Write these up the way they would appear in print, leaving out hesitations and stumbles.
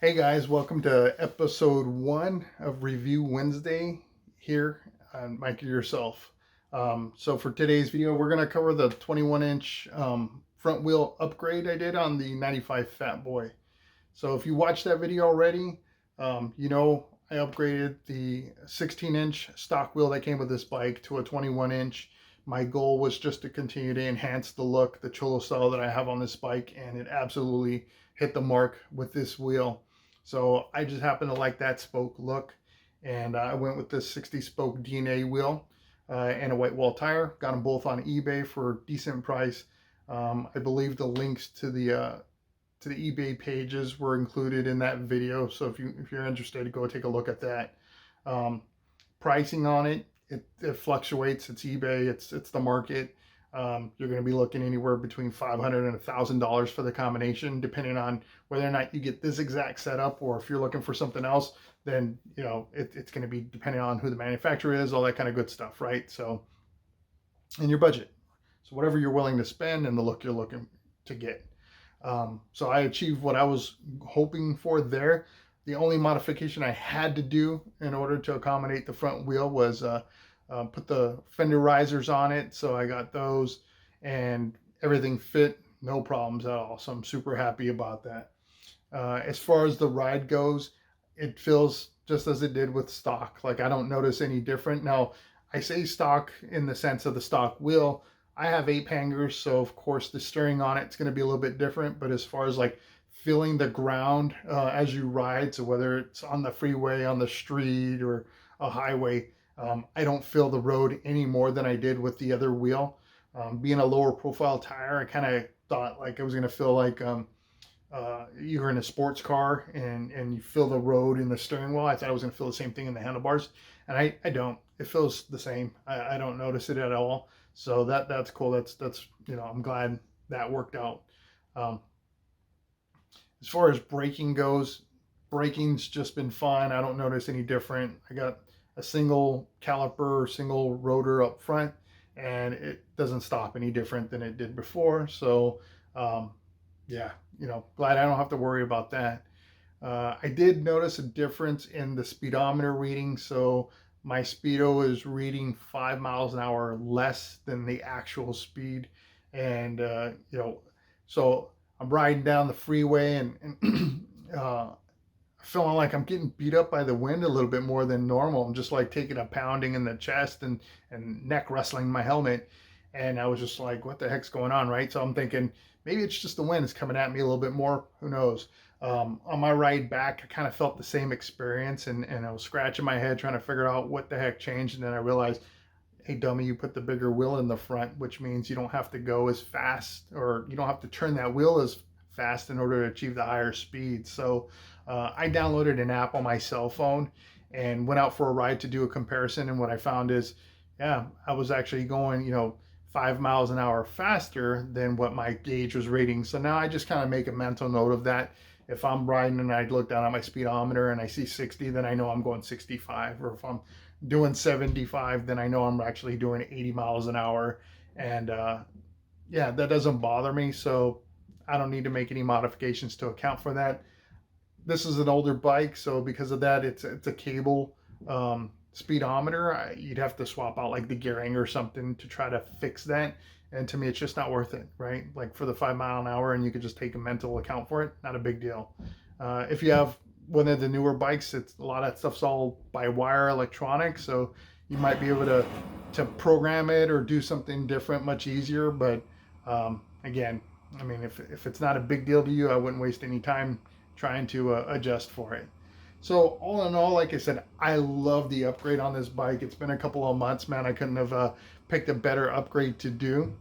Hey guys, welcome to episode 1 of Review Wednesday here on Mike Yourself. So for today's video, we're going to cover the 21-inch front wheel upgrade I did on the 95 Fatboy. So if you watched that video already, you know I upgraded the 16-inch stock wheel that came with this bike to a 21-inch. My goal was just to continue to enhance the look, the Cholo style that I have on this bike, and it absolutely hit the mark with this wheel. So I just happen to like that spoke look, and I went with this 60 spoke DNA wheel and a white wall tire. Got them both on eBay for a decent price. I believe the links to the eBay pages were included in that video. So if you're interested, go take a look at that. Um, Pricing on it fluctuates. It's eBay. It's the market. You're going to be looking anywhere between $500 and $1,000 for the combination, depending on whether or not you get this exact setup, or if you're looking for something else, then it's going to be depending on who the manufacturer is, all that kind of good stuff, right? So, and your budget. So whatever you're willing to spend and the look you're looking to get. So I achieved what I was hoping for there. The only modification I had to do in order to accommodate the front wheel was put the fender risers on it. So I got those and everything fit, no problems at all. So I'm super happy about that. As far as the ride goes, it feels just as it did with stock. Like I don't notice any different. Now, I say stock in the sense of the stock wheel. I have ape hangers, so of course the steering on it's going to be a little bit different. But as far as like feeling the ground as you ride, so whether it's on the freeway, on the street, or a highway, I don't feel the road any more than I did with the other wheel. Being a lower profile tire, I kind of thought like I was going to feel like you're in a sports car and you feel the road in the steering wheel. I thought I was going to feel the same thing in the handlebars, and I don't. It feels the same. I don't notice it at all. So that's cool. That's I'm glad that worked out. Um, as far as braking goes, braking's just been fine. I don't notice any different. I got a single caliper, single rotor up front, and it doesn't stop any different than it did before. So yeah, glad I don't have to worry about that. I did notice a difference in the speedometer reading. So my speedo is reading 5 miles an hour less than the actual speed, and so I'm riding down the freeway and feeling like I'm getting beat up by the wind a little bit more than normal. I'm just like taking a pounding in the chest and neck wrestling my helmet. And I was just like, what the heck's going on, right? So I'm thinking maybe it's just the wind is coming at me a little bit more. Who knows? On my ride back, I kind of felt the same experience, and I was scratching my head trying to figure out what the heck changed. And then I realized, hey, dummy, you put the bigger wheel in the front, which means you don't have to go as fast, or you don't have to turn that wheel as fast in order to achieve the higher speed. So I downloaded an app on my cell phone and went out for a ride to do a comparison. And what I found is, yeah, I was actually going, 5 miles an hour faster than what my gauge was reading. So now I just kind of make a mental note of that. If I'm riding and I look down at my speedometer and I see 60, then I know I'm going 65. Or if I'm doing 75, then I know I'm actually doing 80 miles an hour. And yeah, that doesn't bother me. So I don't need to make any modifications to account for that. This is an older bike, so because of that, it's a cable speedometer. You'd have to swap out like the gearing or something to try to fix that. And to me, it's just not worth it, right? Like for the 5 mile an hour, and you could just take a mental account for it, not a big deal. If you have one of the newer bikes, it's a lot of that stuff's all by wire electronics, so you might be able to program it or do something different much easier. But again, I mean, if it's not a big deal to you, I wouldn't waste any time trying to adjust for it. So all in all, like I said, I love the upgrade on this bike. It's been a couple of months, man. I couldn't have picked a better upgrade to do.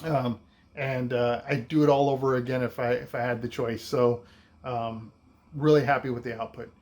And I'd do it all over again if I had the choice. So really happy with the output.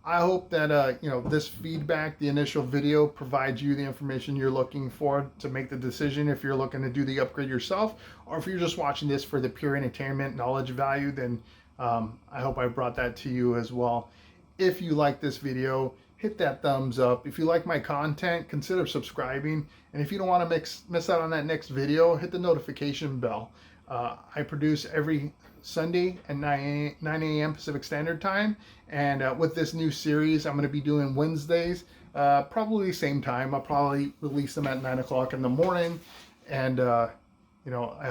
I hope that this feedback, the initial video, provides you the information you're looking for to make the decision if you're looking to do the upgrade yourself, or if you're just watching this for the pure entertainment knowledge value. Then I hope I brought that to you as well. If you like this video, hit that thumbs up. If you like my content, consider subscribing. And if you don't want to miss out on that next video, hit the notification bell. I produce every Sunday at 9 a.m. Pacific Standard Time. And with this new series, I'm going to be doing Wednesdays, probably same time. I'll probably release them at 9 o'clock in the morning. And, I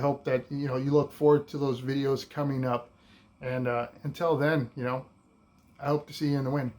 hope that, you look forward to those videos coming up. And until then, I hope to see you in the win.